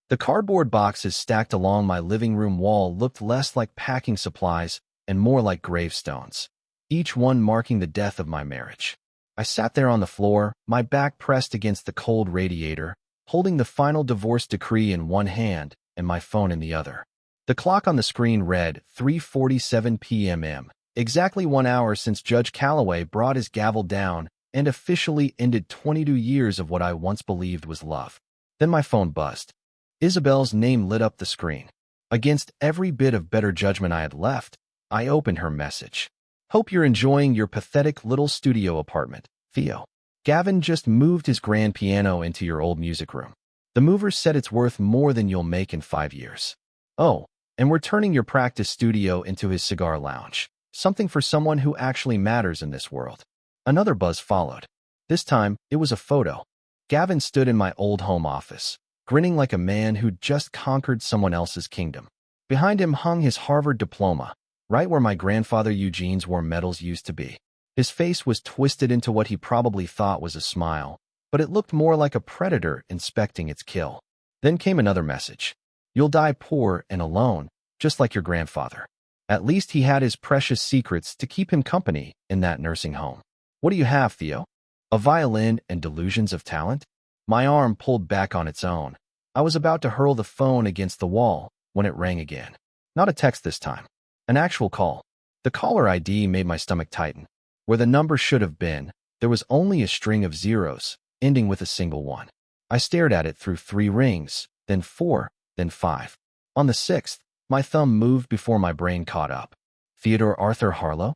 The cardboard boxes stacked along my living room wall looked less like packing supplies and more like gravestones, each one marking the death of my marriage. I sat there on the floor, my back pressed against the cold radiator, holding the final divorce decree in one hand and my phone in the other. The clock on the screen read 3:47 p.m., exactly 1 hour since Judge Calloway brought his gavel down and officially ended 22 years of what I once believed was love. Then my phone buzzed. Isabel's name lit up the screen. Against every bit of better judgment I had left, I opened her message. "Hope you're enjoying your pathetic little studio apartment, Theo. Gavin just moved his grand piano into your old music room. The movers said it's worth more than you'll make in 5 years. Oh, and we're turning your practice studio into his cigar lounge. Something for someone who actually matters in this world." Another buzz followed. This time, it was a photo. Gavin stood in my old home office, grinning like a man who'd just conquered someone else's kingdom. Behind him hung his Harvard diploma, right where my grandfather Eugene's war medals used to be. His face was twisted into what he probably thought was a smile, but it looked more like a predator inspecting its kill. Then came another message. "You'll die poor and alone, just like your grandfather. At least he had his precious secrets to keep him company in that nursing home. What do you have, Theo? A violin and delusions of talent?" My arm pulled back on its own. I was about to hurl the phone against the wall when it rang again. Not a text this time. An actual call. The caller ID made my stomach tighten. Where the number should have been, there was only a string of zeros, ending with a single one. I stared at it through 3 rings, then 4, then 5. On the 6th, my thumb moved before my brain caught up. Theodore Arthur Harlow?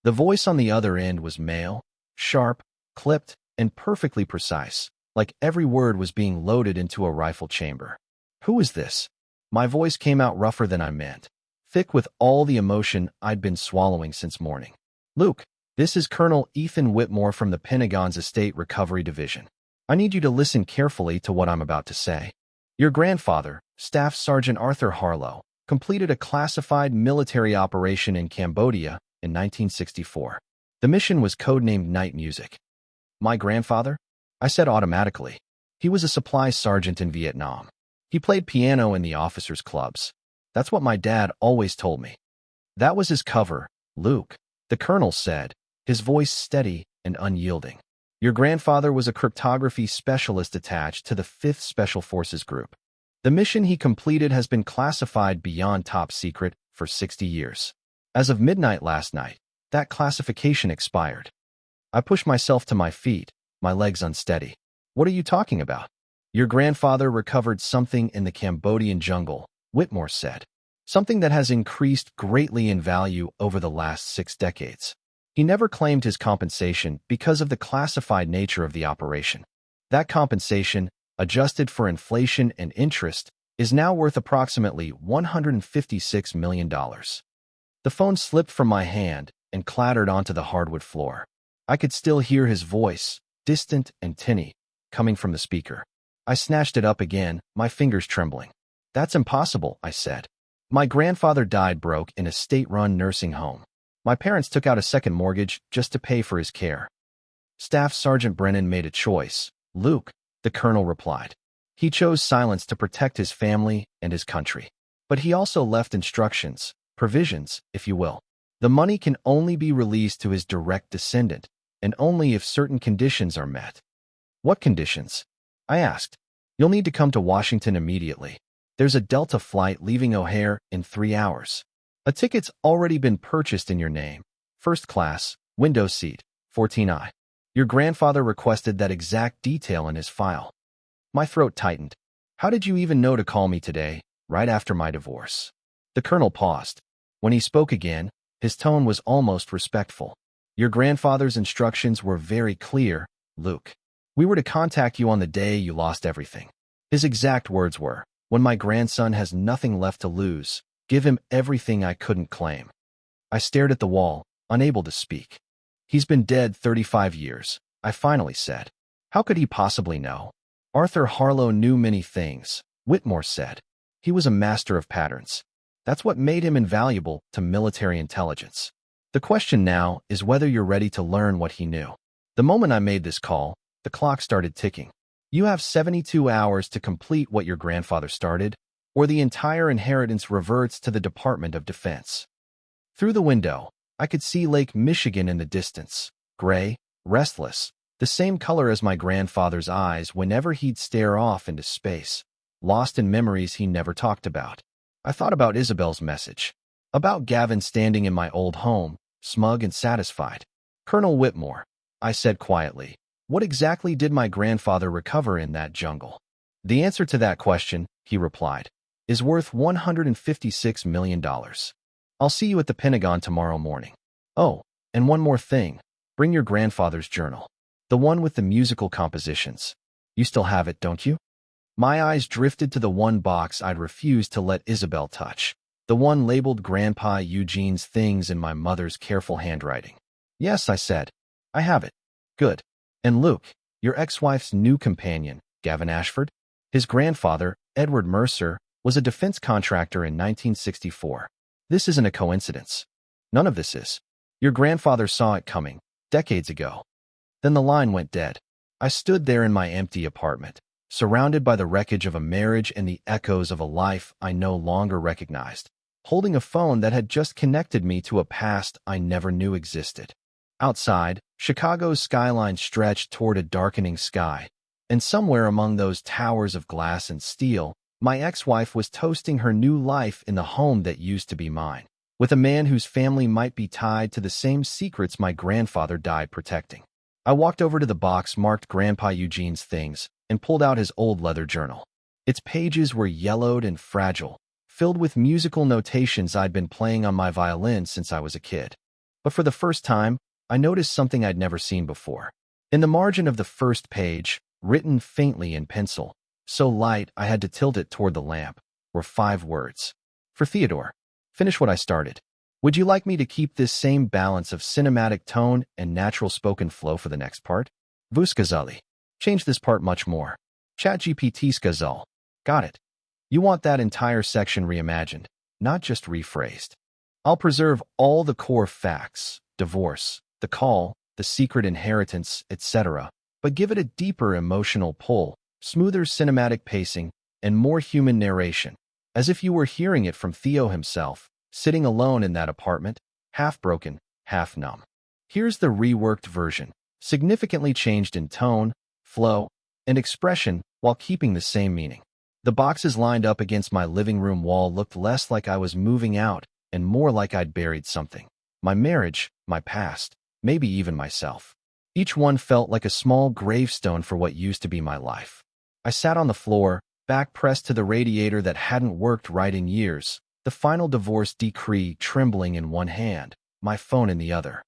The voice on the other end was male, sharp, clipped, and perfectly precise, like every word was being loaded into a rifle chamber. "Who is this?" My voice came out rougher than I meant, thick with all the emotion I'd been swallowing since morning. "Luke, this is Colonel Ethan Whitmore from the Pentagon's Estate Recovery Division. I need you to listen carefully to what I'm about to say. Your grandfather, Staff Sergeant Arthur Harlow, completed a classified military operation in Cambodia in 1964. The mission was codenamed Night Music." "My grandfather?" I said automatically. "He was a supply sergeant in Vietnam. He played piano in the officers' clubs. That's what my dad always told me." "That was his cover, Luke," the colonel said, his voice steady and unyielding. "Your grandfather was a cryptography specialist attached to the 5th Special Forces Group. The mission he completed has been classified beyond top secret for 60 years. As of midnight last night, that classification expired." I pushed myself to my feet, my legs unsteady. "What are you talking about?" "Your grandfather recovered something in the Cambodian jungle," Whitmore said. "Something that has increased greatly in value over the last 6 decades. He never claimed his compensation because of the classified nature of the operation. That compensation, adjusted for inflation and interest, is now worth approximately $156 million. The phone slipped from my hand and clattered onto the hardwood floor. I could still hear his voice, distant and tinny, coming from the speaker. I snatched it up again, my fingers trembling. "That's impossible," I said. "My grandfather died broke in a state-run nursing home. My parents took out a second mortgage just to pay for his care." "Staff Sergeant Brennan made a choice, Luke," the colonel replied. "He chose silence to protect his family and his country. But he also left instructions, provisions, if you will. The money can only be released to his direct descendant, and only if certain conditions are met." "What conditions?" I asked. "You'll need to come to Washington immediately. There's a Delta flight leaving O'Hare in 3 hours. A ticket's already been purchased in your name. First class, window seat, 14I. Your grandfather requested that exact detail in his file." My throat tightened. "How did you even know to call me today, right after my divorce?" The colonel paused. When he spoke again, his tone was almost respectful. "Your grandfather's instructions were very clear, Luke. We were to contact you on the day you lost everything. His exact words were, 'When my grandson has nothing left to lose, give him everything I couldn't claim.'" I stared at the wall, unable to speak. "He's been dead 35 years, I finally said. "How could he possibly know?" "Arthur Harlow knew many things," Whitmore said. "He was a master of patterns. That's what made him invaluable to military intelligence. The question now is whether you're ready to learn what he knew." The moment I made this call, the clock started ticking. You have 72 hours to complete what your grandfather started, or the entire inheritance reverts to the Department of Defense. Through the window, I could see Lake Michigan in the distance, gray, restless, the same color as my grandfather's eyes whenever he'd stare off into space, lost in memories he never talked about. I thought about Isabel's message, about Gavin standing in my old home, smug and satisfied. "Colonel Whitmore," I said quietly, "what exactly did my grandfather recover in that jungle?" "The answer to that question," he replied, "is worth $156 million. I'll see you at the Pentagon tomorrow morning. Oh, and one more thing. Bring your grandfather's journal. The one with the musical compositions. You still have it, don't you?" My eyes drifted to the one box I'd refused to let Isabel touch, the one labeled Grandpa Eugene's things in my mother's careful handwriting. "Yes," I said. "I have it." "Good. And Luke, your ex-wife's new companion, Gavin Ashford?" His grandfather, Edward Mercer, was a defense contractor in 1964. This isn't a coincidence. None of this is. Your grandfather saw it coming, decades ago. Then the line went dead. I stood there in my empty apartment, surrounded by the wreckage of a marriage and the echoes of a life I no longer recognized, holding a phone that had just connected me to a past I never knew existed. Outside, Chicago's skyline stretched toward a darkening sky, and somewhere among those towers of glass and steel, my ex-wife was toasting her new life in the home that used to be mine, with a man whose family might be tied to the same secrets my grandfather died protecting. I walked over to the box marked Grandpa Eugene's things and pulled out his old leather journal. Its pages were yellowed and fragile, filled with musical notations I'd been playing on my violin since I was a kid. But for the first time, I noticed something I'd never seen before. In the margin of the first page, written faintly in pencil, so light I had to tilt it toward the lamp, were 5 words. "For Theodore. Finish what I started. Would you like me to keep this same balance of cinematic tone and natural spoken flow for the next part? Vuskazali. Change this part much more. ChatGPT skazal. Got it. You want that entire section reimagined, not just rephrased. I'll preserve all the core facts, divorce, the call, the secret inheritance, etc., but give it a deeper emotional pull, smoother cinematic pacing, and more human narration, as if you were hearing it from Theo himself, sitting alone in that apartment, half broken, half numb. Here's the reworked version, significantly changed in tone, flow, and expression while keeping the same meaning. The boxes lined up against my living room wall looked less like I was moving out and more like I'd buried something. My marriage, my past, maybe even myself. Each one felt like a small gravestone for what used to be my life. I sat on the floor, back pressed to the radiator that hadn't worked right in years, the final divorce decree trembling in one hand, my phone in the other.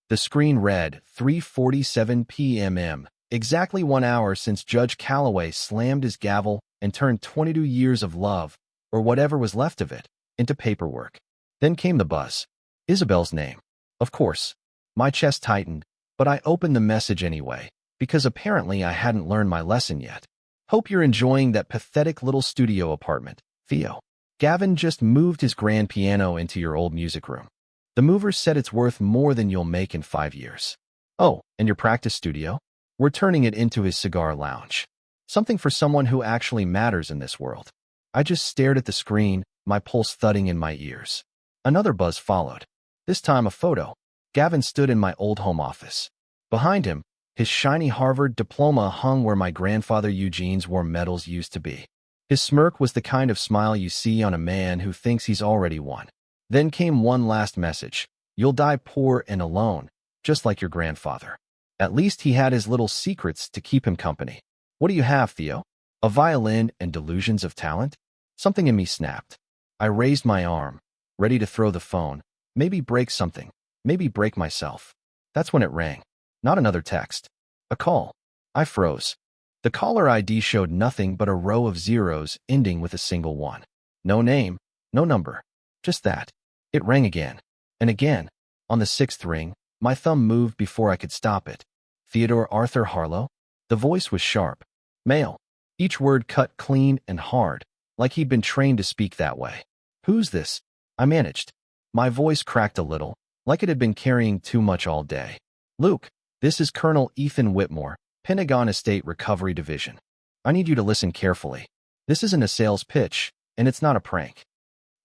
The screen read 3:47 p.m., exactly 1 hour since Judge Calloway slammed his gavel and turned 22 years of love, or whatever was left of it, into paperwork. Then came the buzz. Isabel's name. Of course. My chest tightened, but I opened the message anyway, because apparently I hadn't learned my lesson yet. "Hope you're enjoying that pathetic little studio apartment, Theo. Gavin just moved his grand piano into your old music room. The movers said it's worth more than you'll make in 5 years. Oh, and your practice studio? We're turning it into his cigar lounge. Something for someone who actually matters in this world." I just stared at the screen, my pulse thudding in my ears. Another buzz followed. This time a photo. Gavin stood in my old home office. Behind him, his shiny Harvard diploma hung where my grandfather Eugene's war medals used to be. His smirk was the kind of smile you see on a man who thinks he's already won. Then came one last message. "You'll die poor and alone, just like your grandfather. At least he had his little secrets to keep him company." "What do you have, Theo? A violin and delusions of talent?" Something in me snapped. I raised my arm, ready to throw the phone, maybe break something, maybe break myself. That's when it rang. Not another text. A call. I froze. The caller ID showed nothing but a row of zeros ending with a single one. No name, no number. Just that. It rang again. And again. On the 6th ring, my thumb moved before I could stop it. "Theodore Arthur Harlow?" The voice was sharp. Male. Each word cut clean and hard, like he'd been trained to speak that way. "Who's this?" I managed. My voice cracked a little, like it had been carrying too much all day. "Luke, this is Colonel Ethan Whitmore, Pentagon Estate Recovery Division. I need you to listen carefully. This isn't a sales pitch, and it's not a prank.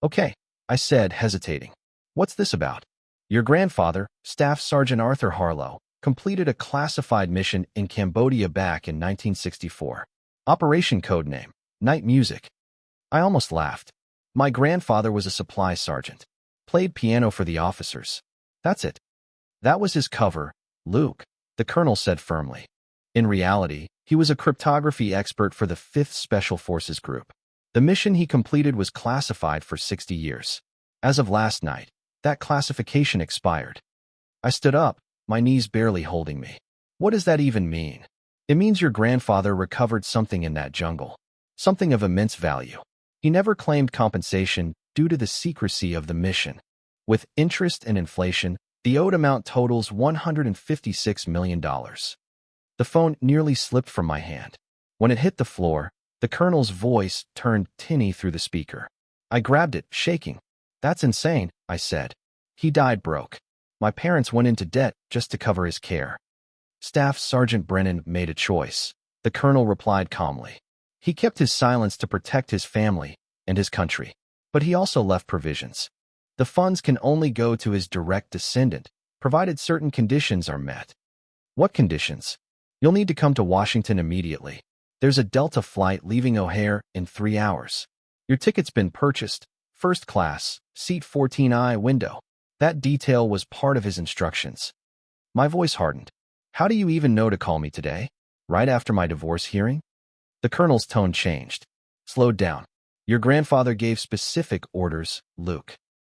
Okay, I said, hesitating. What's this about? Your grandfather, Staff Sergeant Arthur Harlow, completed a classified mission in Cambodia back in 1964. Operation codename, Night Music. I almost laughed. My grandfather was a supply sergeant. Played piano for the officers. That's it. That was his cover, Luke, the colonel said firmly. In reality, he was a cryptography expert for the 5th Special Forces Group. The mission he completed was classified for 60 years. As of last night, that classification expired. I stood up, my knees barely holding me. What does that even mean? It means your grandfather recovered something in that jungle. Something of immense value. He never claimed compensation due to the secrecy of the mission. With interest and inflation, the owed amount totals $156 million. The phone nearly slipped from my hand. When it hit the floor, the colonel's voice turned tinny through the speaker. I grabbed it, shaking. That's insane, I said. He died broke. My parents went into debt just to cover his care. Staff Sergeant Brennan made a choice, the colonel replied calmly. He kept his silence to protect his family and his country, but he also left provisions. The funds can only go to his direct descendant, provided certain conditions are met. What conditions? You'll need to come to Washington immediately. There's a Delta flight leaving O'Hare in 3 hours. Your ticket's been purchased, first class, seat 14I window. That detail was part of his instructions. My voice hardened. How do you even know to call me today? Right after my divorce hearing? The colonel's tone changed. Slowed down. Your grandfather gave specific orders, Luke.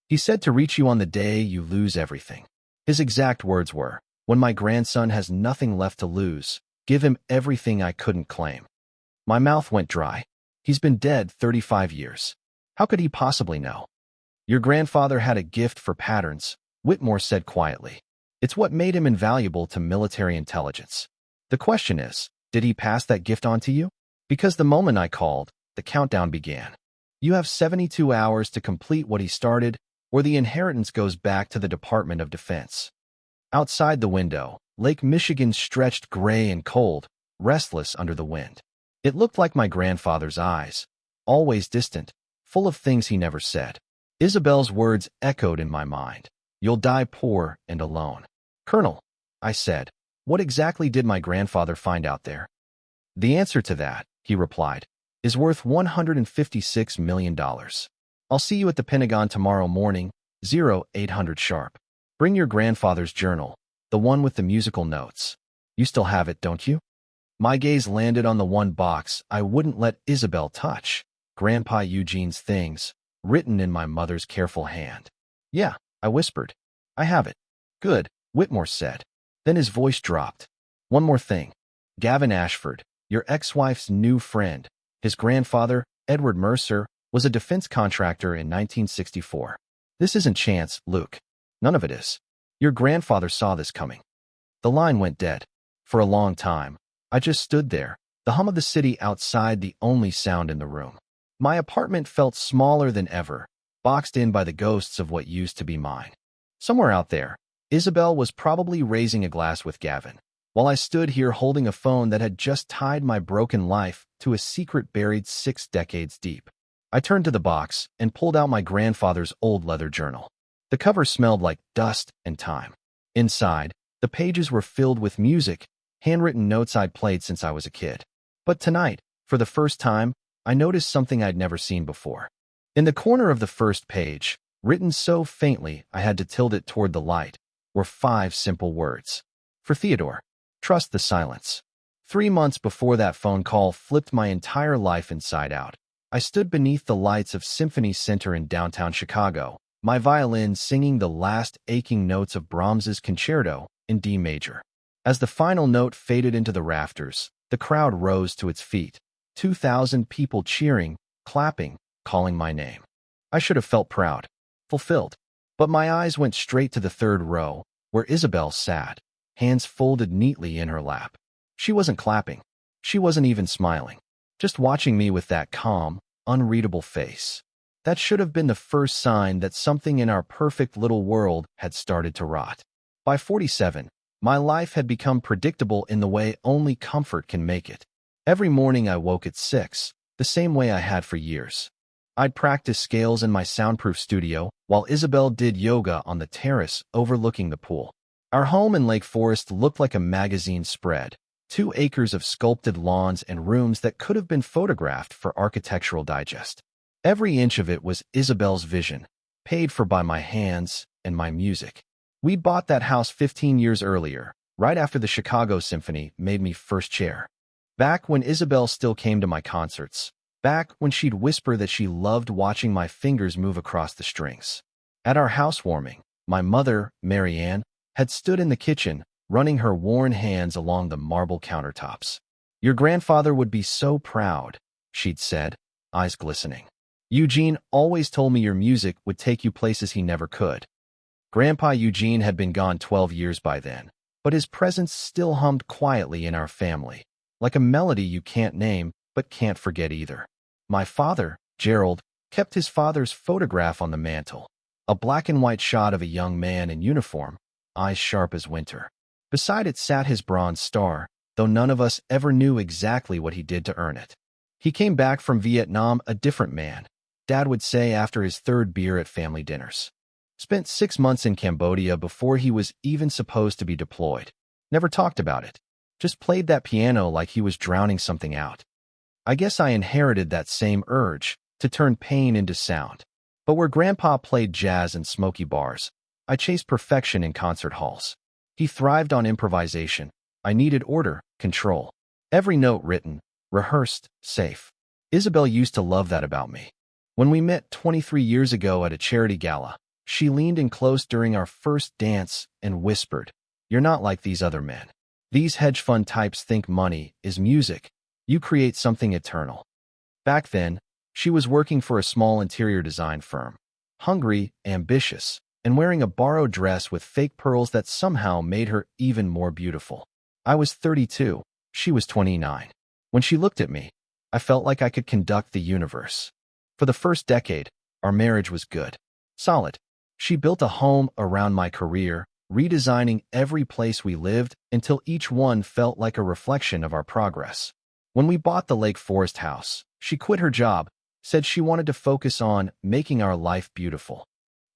He said to reach you on the day you lose everything. His exact words were, when my grandson has nothing left to lose, give him everything I couldn't claim. My mouth went dry. He's been dead 35 years. How could he possibly know? Your grandfather had a gift for patterns, Whitmore said quietly. It's what made him invaluable to military intelligence. The question is, did he pass that gift on to you? Because the moment I called, the countdown began. You have 72 hours to complete what he started, or the inheritance goes back to the Department of Defense. Outside the window, Lake Michigan stretched gray and cold, restless under the wind. It looked like my grandfather's eyes, always distant, full of things he never said. Isabel's words echoed in my mind. You'll die poor and alone. Colonel, I said, what exactly did my grandfather find out there? The answer to that, he replied, is worth $156 million. I'll see you at the Pentagon tomorrow morning, 0800 sharp. Bring your grandfather's journal, the one with the musical notes. You still have it, don't you? My gaze landed on the one box I wouldn't let Isabel touch, Grandpa Eugene's things, written in my mother's careful hand. Yeah, I whispered. I have it. Good, Whitmore said. Then his voice dropped. One more thing. Gavin Ashford, your ex-wife's new friend, his grandfather, Edward Mercer, was a defense contractor in 1964. This isn't chance, Luke. None of it is. Your grandfather saw this coming. The line went dead. For a long time, I just stood there, the hum of the city outside the only sound in the room. My apartment felt smaller than ever, boxed in by the ghosts of what used to be mine. Somewhere out there, Isabel was probably raising a glass with Gavin, while I stood here holding a phone that had just tied my broken life to a secret buried 6 decades deep. I turned to the box and pulled out my grandfather's old leather journal. The cover smelled like dust and time. Inside, the pages were filled with music, handwritten notes I'd played since I was a kid. But tonight, for the first time, I noticed something I'd never seen before. In the corner of the first page, written so faintly I had to tilt it toward the light, were 5 simple words. For Theodore, trust the silence. 3 months before that phone call flipped my entire life inside out. I stood beneath the lights of Symphony Center in downtown Chicago, my violin singing the last aching notes of Brahms's Concerto in D major. As the final note faded into the rafters, the crowd rose to its feet. 2,000 people cheering, clapping, calling my name. I should have felt proud, fulfilled. But my eyes went straight to the 3rd row, where Isabel sat, hands folded neatly in her lap. She wasn't clapping. She wasn't even smiling. Just watching me with that calm, unreadable face. That should have been the first sign that something in our perfect little world had started to rot. By 47, my life had become predictable in the way only comfort can make it. Every morning I woke at 6, the same way I had for years. I'd practice scales in my soundproof studio while Isabel did yoga on the terrace overlooking the pool. Our home in Lake Forest looked like a magazine spread, 2 acres of sculpted lawns and rooms that could have been photographed for Architectural Digest. Every inch of it was Isabel's vision, paid for by my hands and my music. We'd bought that house 15 years earlier, right after the Chicago Symphony made me first chair. Back when Isabel still came to my concerts. Back when she'd whisper that she loved watching my fingers move across the strings. At our housewarming, my mother, Mary Ann, had stood in the kitchen, running her worn hands along the marble countertops. "Your grandfather would be so proud," she'd said, eyes glistening. "Eugene always told me your music would take you places he never could." Grandpa Eugene had been gone 12 years by then, but his presence still hummed quietly in our family, like a melody you can't name but can't forget either. My father, Gerald, kept his father's photograph on the mantel, a black and white shot of a young man in uniform, eyes sharp as winter. Beside it sat his bronze star, though none of us ever knew exactly what he did to earn it. He came back from Vietnam a different man, Dad would say after his 3rd beer at family dinners. Spent 6 months in Cambodia before he was even supposed to be deployed. Never talked about it. Just played that piano like he was drowning something out. I guess I inherited that same urge to turn pain into sound. But where Grandpa played jazz in smoky bars, I chased perfection in concert halls. He thrived on improvisation. I needed order, control. Every note written, rehearsed, safe. Isabel used to love that about me. When we met 23 years ago at a charity gala, she leaned in close during our first dance and whispered, "You're not like these other men. These hedge fund types think money is music. You create something eternal." Back then, she was working for a small interior design firm, hungry, ambitious, and wearing a borrowed dress with fake pearls that somehow made her even more beautiful. I was 32, she was 29. When she looked at me, I felt like I could conduct the universe. For the first decade, our marriage was good, solid. She built a home around my career, redesigning every place we lived until each one felt like a reflection of our progress. When we bought the Lake Forest house, she quit her job, said she wanted to focus on making our life beautiful.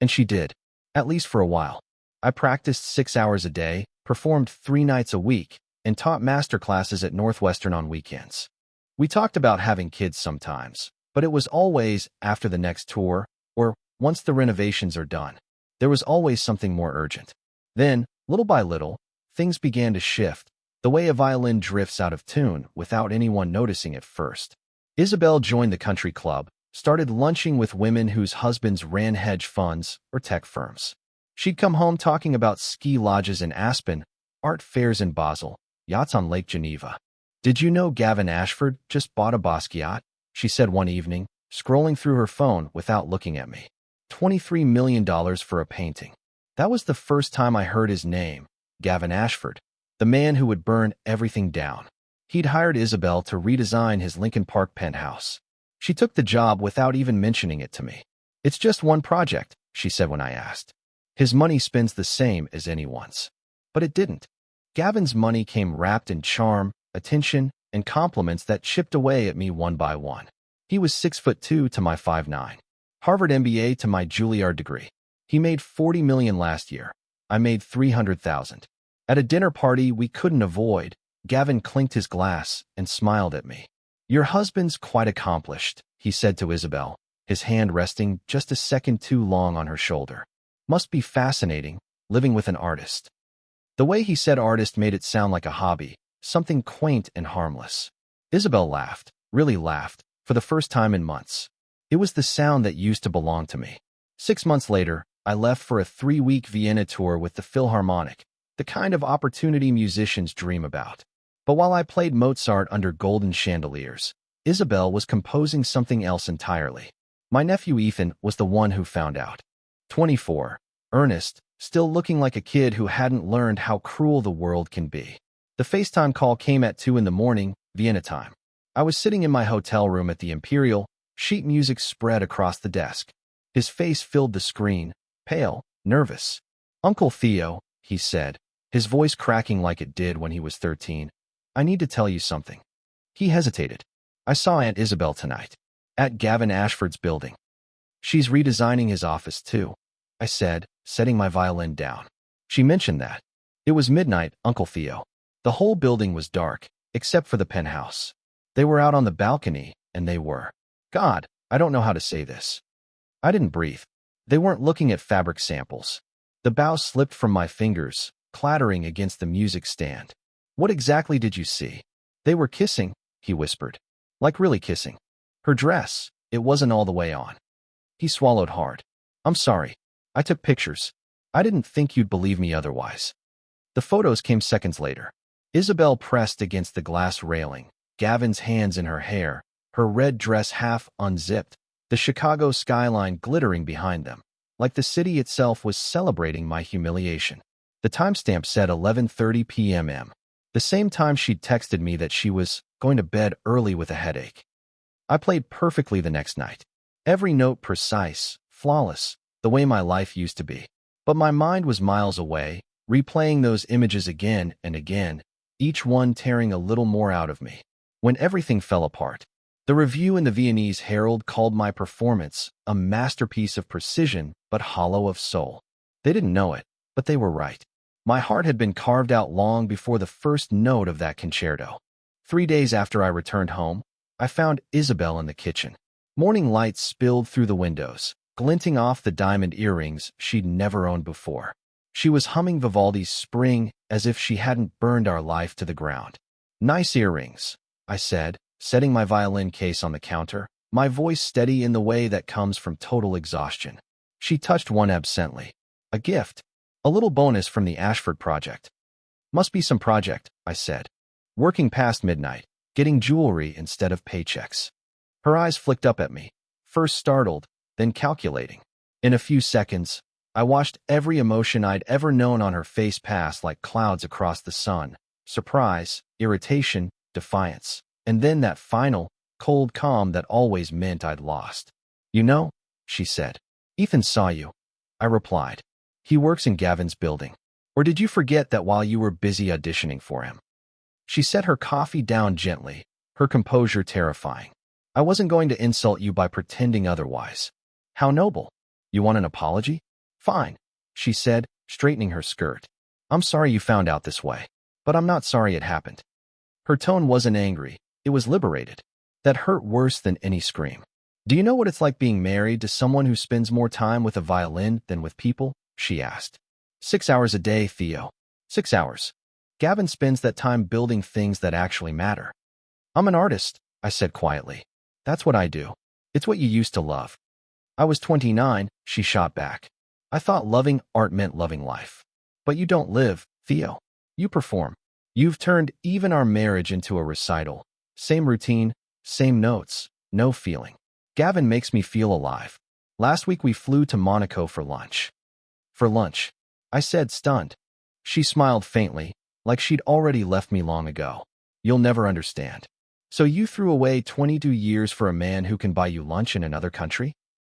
And she did, at least for a while. I practiced 6 hours a day, performed 3 nights a week, and taught master classes at Northwestern on weekends. We talked about having kids sometimes, but it was always after the next tour or once the renovations are done. There was always something more urgent. Then, little by little, things began to shift, the way a violin drifts out of tune without anyone noticing at first. Isabel joined the country club, started lunching with women whose husbands ran hedge funds or tech firms. She'd come home talking about ski lodges in Aspen, art fairs in Basel, yachts on Lake Geneva. "Did you know Gavin Ashford just bought a Basquiat?" she said one evening, scrolling through her phone without looking at me. $23 million for a painting. That was the first time I heard his name, Gavin Ashford, the man who would burn everything down. He'd hired Isabel to redesign his Lincoln Park penthouse. She took the job without even mentioning it to me. "It's just one project," she said when I asked. "His money spends the same as anyone's." But it didn't. Gavin's money came wrapped in charm, attention, and compliments that chipped away at me one by one. He was 6'2" to my 5'9". Harvard MBA to my Juilliard degree. He made $40 million last year. I made $300,000. At a dinner party we couldn't avoid, Gavin clinked his glass and smiled at me. "Your husband's quite accomplished," he said to Isabel, his hand resting just a second too long on her shoulder. "Must be fascinating, living with an artist." The way he said artist made it sound like a hobby, something quaint and harmless. Isabel laughed, really laughed, for the first time in months. It was the sound that used to belong to me. 6 months later, I left for a 3-week Vienna tour with the Philharmonic, the kind of opportunity musicians dream about. But while I played Mozart under golden chandeliers, Isabel was composing something else entirely. My nephew Ethan was the one who found out. 24, earnest, still looking like a kid who hadn't learned how cruel the world can be. The FaceTime call came at 2 in the morning, Vienna time. I was sitting in my hotel room at the Imperial, sheet music spread across the desk. His face filled the screen, pale, nervous. "Uncle Theo," he said, his voice cracking like it did when he was 13. "I need to tell you something." He hesitated. I saw Aunt Isabel tonight. At Gavin Ashford's building. She's redesigning his office too, I said, setting my violin down. She mentioned that. It was midnight, Uncle Theo. The whole building was dark, except for the penthouse. They were out on the balcony, and they were. God, I don't know how to say this. I didn't breathe. They weren't looking at fabric samples. The bow slipped from my fingers, clattering against the music stand. What exactly did you see? They were kissing, he whispered. Like really kissing. Her dress, it wasn't all the way on. He swallowed hard. I'm sorry. I took pictures. I didn't think you'd believe me otherwise. The photos came seconds later. Isabel pressed against the glass railing, Gavin's hands in her hair, her red dress half unzipped, the Chicago skyline glittering behind them, like the city itself was celebrating my humiliation. The timestamp said 11:30 p.m. The same time she'd texted me that she was going to bed early with a headache. I played perfectly the next night. Every note precise, flawless, the way my life used to be. But my mind was miles away, replaying those images again and again, each one tearing a little more out of me. When everything fell apart, the review in the Viennese Herald called my performance a masterpiece of precision but hollow of soul. They didn't know it, but they were right. My heart had been carved out long before the first note of that concerto. 3 days after I returned home, I found Isabel in the kitchen. Morning light spilled through the windows, glinting off the diamond earrings she'd never owned before. She was humming Vivaldi's Spring as if she hadn't burned our life to the ground. Nice earrings, I said, setting my violin case on the counter, my voice steady in the way that comes from total exhaustion. She touched one absently. A gift. A little bonus from the Ashford project. Must be some project, I said. Working past midnight, getting jewelry instead of paychecks. Her eyes flicked up at me, first startled, then calculating. In a few seconds, I watched every emotion I'd ever known on her face pass like clouds across the sun. Surprise, irritation, defiance, and then that final, cold calm that always meant I'd lost. You know, she said. Ethan saw you. I replied. He works in Gavin's building. Or did you forget that while you were busy auditioning for him? She set her coffee down gently, her composure terrifying. I wasn't going to insult you by pretending otherwise. How noble. You want an apology? Fine, she said, straightening her skirt. I'm sorry you found out this way, but I'm not sorry it happened. Her tone wasn't angry, it was liberated. That hurt worse than any scream. Do you know what it's like being married to someone who spends more time with a violin than with people? She asked. 6 hours a day, Theo. 6 hours. Gavin spends that time building things that actually matter. I'm an artist, I said quietly. That's what I do. It's what you used to love. I was 29, she shot back. I thought loving art meant loving life. But you don't live, Theo. You perform. You've turned even our marriage into a recital. Same routine, same notes, no feeling. Gavin makes me feel alive. Last week we flew to Monaco for lunch. For lunch, I said, stunned. She smiled faintly, like she'd already left me long ago. You'll never understand. So you threw away 22 years for a man who can buy you lunch in another country?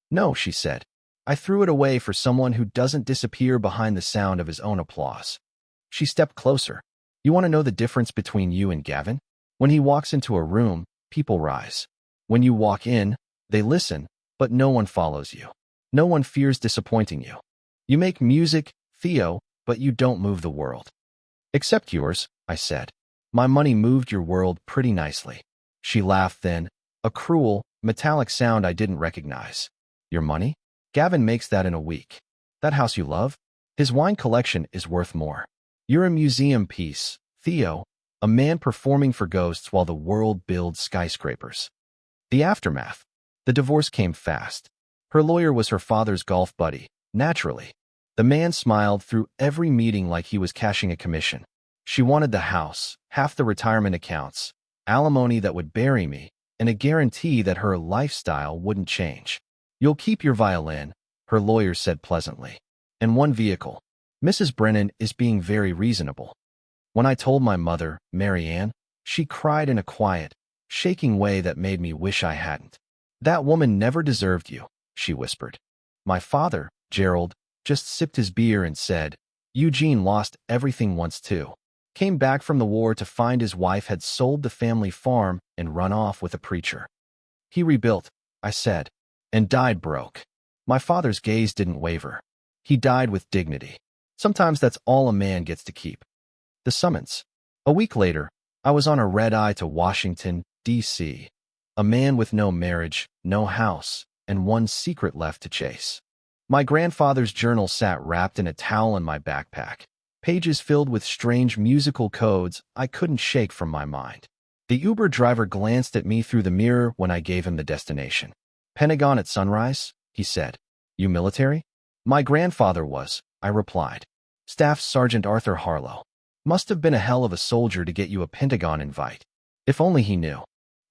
No, she said. I threw it away for someone who doesn't disappear behind the sound of his own applause. She stepped closer. You want to know the difference between you and Gavin? When he walks into a room, people rise. When you walk in, they listen, but no one follows you. No one fears disappointing you. You make music, Theo, but you don't move the world. Except yours, I said. My money moved your world pretty nicely. She laughed then, a cruel, metallic sound I didn't recognize. Your money? Gavin makes that in a week. That house you love? His wine collection is worth more. You're a museum piece, Theo, a man performing for ghosts while the world builds skyscrapers. The aftermath. The divorce came fast. Her lawyer was her father's golf buddy, naturally. The man smiled through every meeting like he was cashing a commission. She wanted the house, half the retirement accounts, alimony that would bury me, and a guarantee that her lifestyle wouldn't change. You'll keep your violin, her lawyer said pleasantly. And one vehicle. Mrs. Brennan is being very reasonable. When I told my mother, Mary Ann, she cried in a quiet, shaking way that made me wish I hadn't. That woman never deserved you, she whispered. My father, Gerald, just sipped his beer and said, Eugene lost everything once too. Came back from the war to find his wife had sold the family farm and run off with a preacher. He rebuilt, I said, and died broke. My father's gaze didn't waver. He died with dignity. Sometimes that's all a man gets to keep. The summons. A week later, I was on a red-eye to Washington, D.C. A man with no marriage, no house, and one secret left to chase. My grandfather's journal sat wrapped in a towel in my backpack, pages filled with strange musical codes I couldn't shake from my mind. The Uber driver glanced at me through the mirror when I gave him the destination. Pentagon at sunrise, he said. You military? My grandfather was, I replied. Staff Sergeant Arthur Harlow. Must have been a hell of a soldier to get you a Pentagon invite. If only he knew.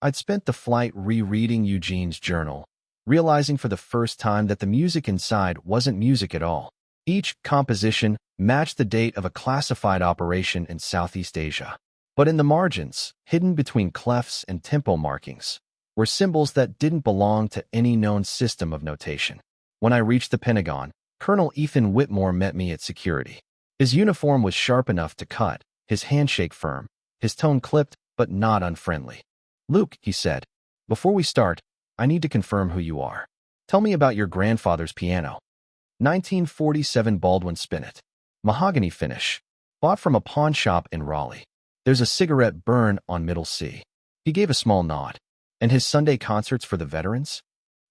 I'd spent the flight rereading Eugene's journal, realizing for the first time that the music inside wasn't music at all. Each composition matched the date of a classified operation in Southeast Asia. But in the margins, hidden between clefs and tempo markings, were symbols that didn't belong to any known system of notation. When I reached the Pentagon, Colonel Ethan Whitmore met me at security. His uniform was sharp enough to cut, his handshake firm, his tone clipped but not unfriendly. Luke, he said, before we start, I need to confirm who you are. Tell me about your grandfather's piano. 1947 Baldwin Spinet. Mahogany finish. Bought from a pawn shop in Raleigh. There's a cigarette burn on middle C. He gave a small nod. And his Sunday concerts for the veterans?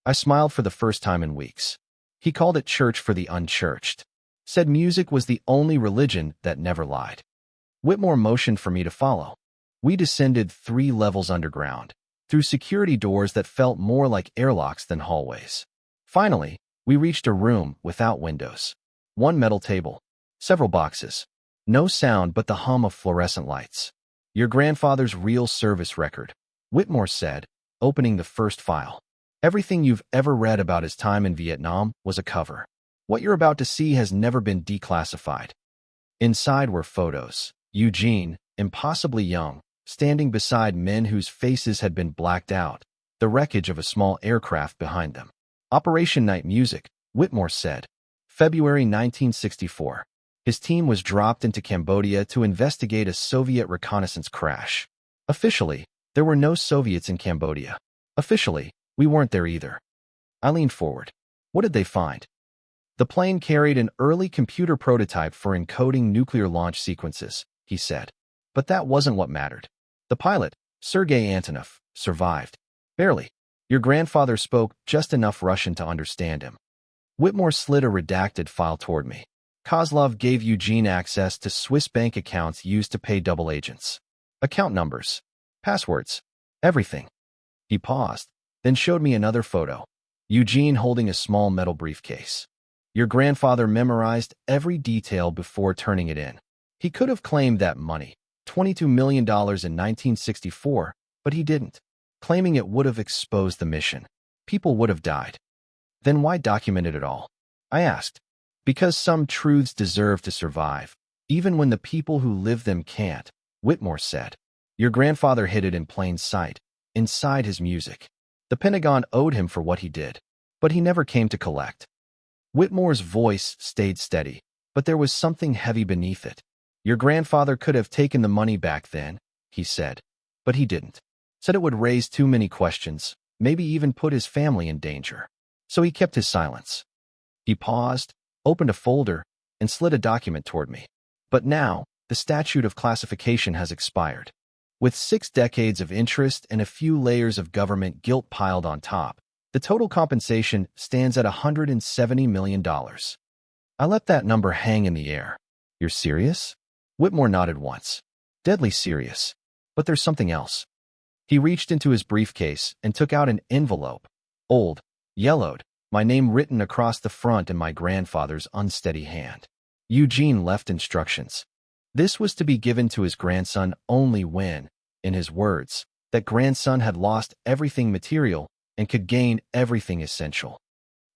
I smiled for the first time in weeks. He called it church for the unchurched. Said music was the only religion that never lied. Whitmore motioned for me to follow. We descended 3 levels underground, through security doors that felt more like airlocks than hallways. Finally, we reached a room without windows. One metal table, several boxes. No sound but the hum of fluorescent lights. Your grandfather's real service record, Whitmore said, opening the first file. Everything you've ever read about his time in Vietnam was a cover. What you're about to see has never been declassified. Inside were photos. Eugene, impossibly young, standing beside men whose faces had been blacked out, the wreckage of a small aircraft behind them. Operation Night Music, Whitmore said. February 1964. His team was dropped into Cambodia to investigate a Soviet reconnaissance crash. Officially, there were no Soviets in Cambodia. Officially, we weren't there either. I leaned forward. What did they find? The plane carried an early computer prototype for encoding nuclear launch sequences, he said. But that wasn't what mattered. The pilot, Sergei Antonov, survived. Barely. Your grandfather spoke just enough Russian to understand him. Whitmore slid a redacted file toward me. Kozlov gave Eugene access to Swiss bank accounts used to pay double agents. Account numbers, passwords, everything. He paused, then showed me another photo. Eugene holding a small metal briefcase. Your grandfather memorized every detail before turning it in. He could have claimed that money, $22 million in 1964, but he didn't. Claiming it would have exposed the mission. People would have died. Then why document it at all? I asked. Because some truths deserve to survive, even when the people who live them can't, Whitmore said. Your grandfather hid it in plain sight, inside his music. The Pentagon owed him for what he did, but he never came to collect. Whitmore's voice stayed steady, but there was something heavy beneath it. Your grandfather could have taken the money back then, he said, but he didn't. Said it would raise too many questions, maybe even put his family in danger. So he kept his silence. He paused, opened a folder, and slid a document toward me. But now, the statute of classification has expired. With 6 decades of interest and a few layers of government guilt piled on top, the total compensation stands at $170 million. I let that number hang in the air. You're serious? Whitmore nodded once. Deadly serious. But there's something else. He reached into his briefcase and took out an envelope. Old, yellowed, my name written across the front in my grandfather's unsteady hand. Eugene left instructions. This was to be given to his grandson only when, in his words, that grandson had lost everything material and could gain everything essential.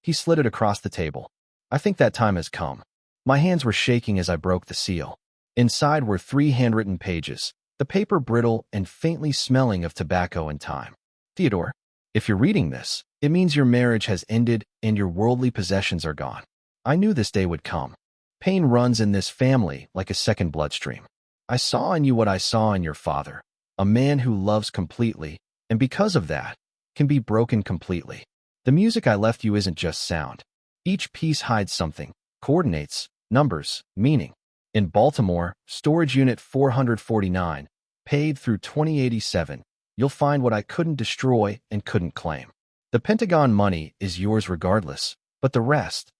He slid it across the table. I think that time has come. My hands were shaking as I broke the seal. Inside were 3 handwritten pages, the paper brittle and faintly smelling of tobacco and time. Theodore, if you're reading this, it means your marriage has ended and your worldly possessions are gone. I knew this day would come. Pain runs in this family like a second bloodstream. I saw in you what I saw in your father, a man who loves completely, and because of that, can be broken completely. The music I left you isn't just sound. Each piece hides something, coordinates, numbers, meaning. In Baltimore, Storage Unit 449, paid through 2087, you'll find what I couldn't destroy and couldn't claim. The Pentagon money is yours regardless, but the rest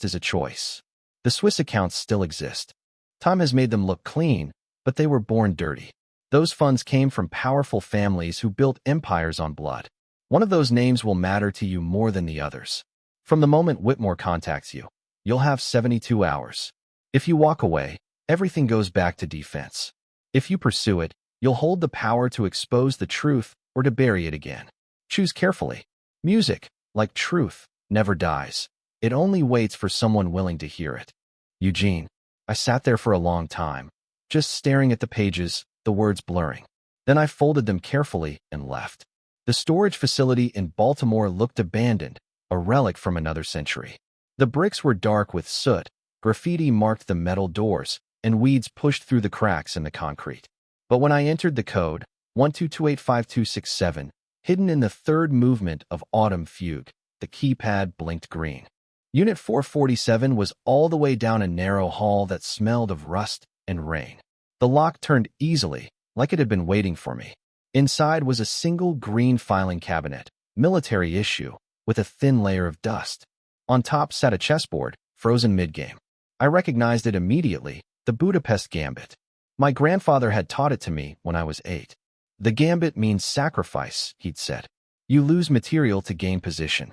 is a choice. The Swiss accounts still exist. Time has made them look clean, but they were born dirty. Those funds came from powerful families who built empires on blood. One of those names will matter to you more than the others. From the moment Whitmore contacts you, you'll have 72 hours. If you walk away, everything goes back to defense. If you pursue it, you'll hold the power to expose the truth or to bury it again. Choose carefully. Music, like truth, never dies. It only waits for someone willing to hear it. Eugene. I sat there for a long time, just staring at the pages, the words blurring. Then I folded them carefully and left. The storage facility in Baltimore looked abandoned, a relic from another century. The bricks were dark with soot, graffiti marked the metal doors, and weeds pushed through the cracks in the concrete. But when I entered the code, 122285267, hidden in the third movement of Autumn Fugue, the keypad blinked green. Unit 447 was all the way down a narrow hall that smelled of rust and rain. The lock turned easily, like it had been waiting for me. Inside was a single green filing cabinet, military issue, with a thin layer of dust. On top sat a chessboard, frozen mid-game. I recognized it immediately, the Budapest Gambit. My grandfather had taught it to me when I was 8. The gambit means sacrifice, he'd said. You lose material to gain position.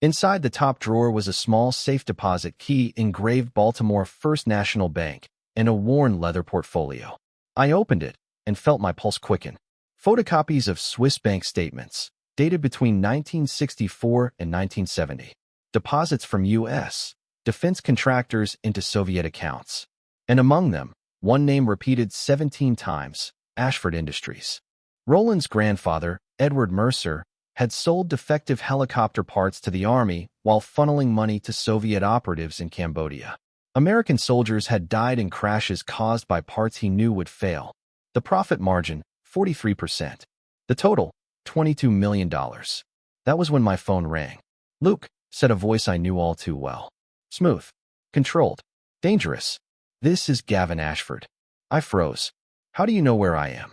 Inside the top drawer was a small safe deposit key engraved Baltimore First National Bank and a worn leather portfolio. I opened it and felt my pulse quicken. Photocopies of Swiss bank statements, dated between 1964 and 1970. Deposits from U.S. defense contractors into Soviet accounts. And among them, one name repeated 17 times, Ashford Industries. Roland's grandfather, Edward Mercer, had sold defective helicopter parts to the army while funneling money to Soviet operatives in Cambodia. American soldiers had died in crashes caused by parts he knew would fail. The profit margin, 43%. The total, $22 million. That was when my phone rang. Luke, said a voice I knew all too well. Smooth. Controlled. Dangerous. This is Gavin Ashford. I froze. How do you know where I am?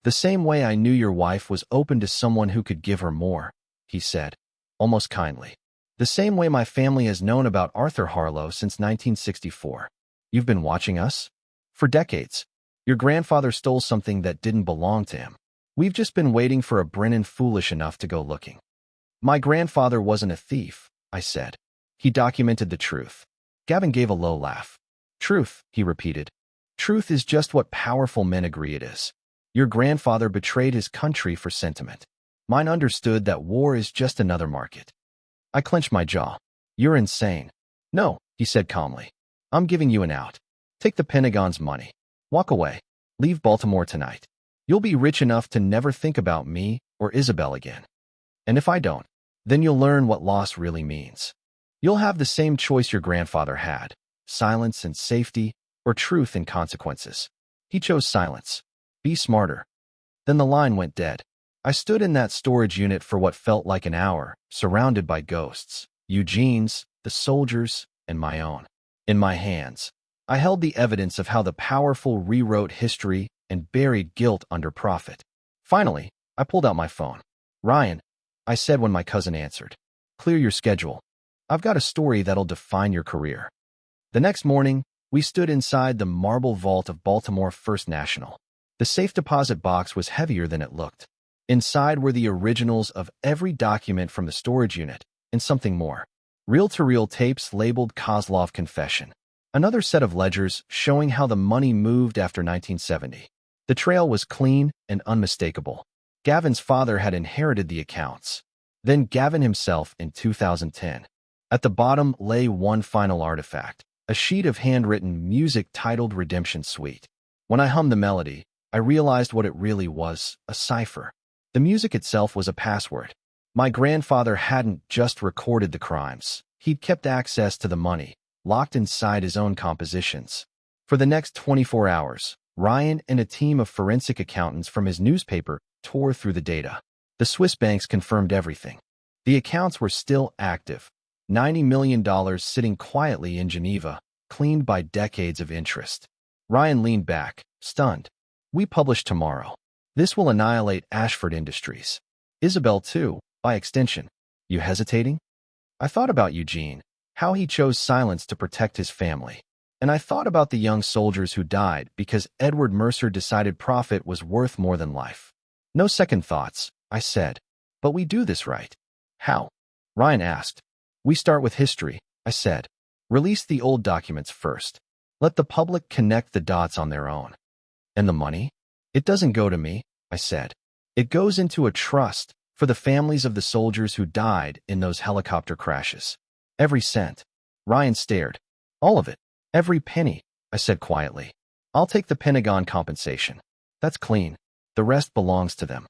The same way I knew your wife was open to someone who could give her more, he said, almost kindly. The same way my family has known about Arthur Harlow since 1964. You've been watching us? For decades. Your grandfather stole something that didn't belong to him. We've just been waiting for a Brennan foolish enough to go looking. My grandfather wasn't a thief, I said. He documented the truth. Gavin gave a low laugh. Truth, he repeated. Truth is just what powerful men agree it is. Your grandfather betrayed his country for sentiment. Mine understood that war is just another market. I clenched my jaw. You're insane. No, he said calmly. I'm giving you an out. Take the Pentagon's money. Walk away. Leave Baltimore tonight. You'll be rich enough to never think about me or Isabel again. And if I don't, then you'll learn what loss really means. You'll have the same choice your grandfather had, silence and safety, or truth and consequences. He chose silence. Be smarter. Then the line went dead. I stood in that storage unit for what felt like an hour, surrounded by ghosts, Eugene's, the soldiers, and my own. In my hands, I held the evidence of how the powerful rewrote history and buried guilt under profit. Finally, I pulled out my phone. Ryan, I said when my cousin answered. Clear your schedule. I've got a story that'll define your career. The next morning, we stood inside the marble vault of Baltimore First National. The safe deposit box was heavier than it looked. Inside were the originals of every document from the storage unit, and something more. Reel-to-reel tapes labeled Kozlov Confession. Another set of ledgers showing how the money moved after 1970. The trail was clean and unmistakable. Gavin's father had inherited the accounts. Then Gavin himself in 2010. At the bottom lay one final artifact, a sheet of handwritten music titled Redemption Suite. When I hummed the melody, I realized what it really was, a cipher. The music itself was a password. My grandfather hadn't just recorded the crimes. He'd kept access to the money, locked inside his own compositions. For the next 24 hours, Ryan and a team of forensic accountants from his newspaper tore through the data. The Swiss banks confirmed everything. The accounts were still active. $90 million sitting quietly in Geneva, cleaned by decades of interest. Ryan leaned back, stunned. We publish tomorrow. This will annihilate Ashford Industries. Isabel, too, by extension. You hesitating? I thought about Eugene, how he chose silence to protect his family. And I thought about the young soldiers who died because Edward Mercer decided profit was worth more than life. No second thoughts, I said. But we do this right. How? Ryan asked. We start with history, I said. Release the old documents first. Let the public connect the dots on their own. And the money? It doesn't go to me, I said. It goes into a trust for the families of the soldiers who died in those helicopter crashes. Every cent. Ryan stared. All of it. Every penny, I said quietly. I'll take the Pentagon compensation. That's clean. The rest belongs to them.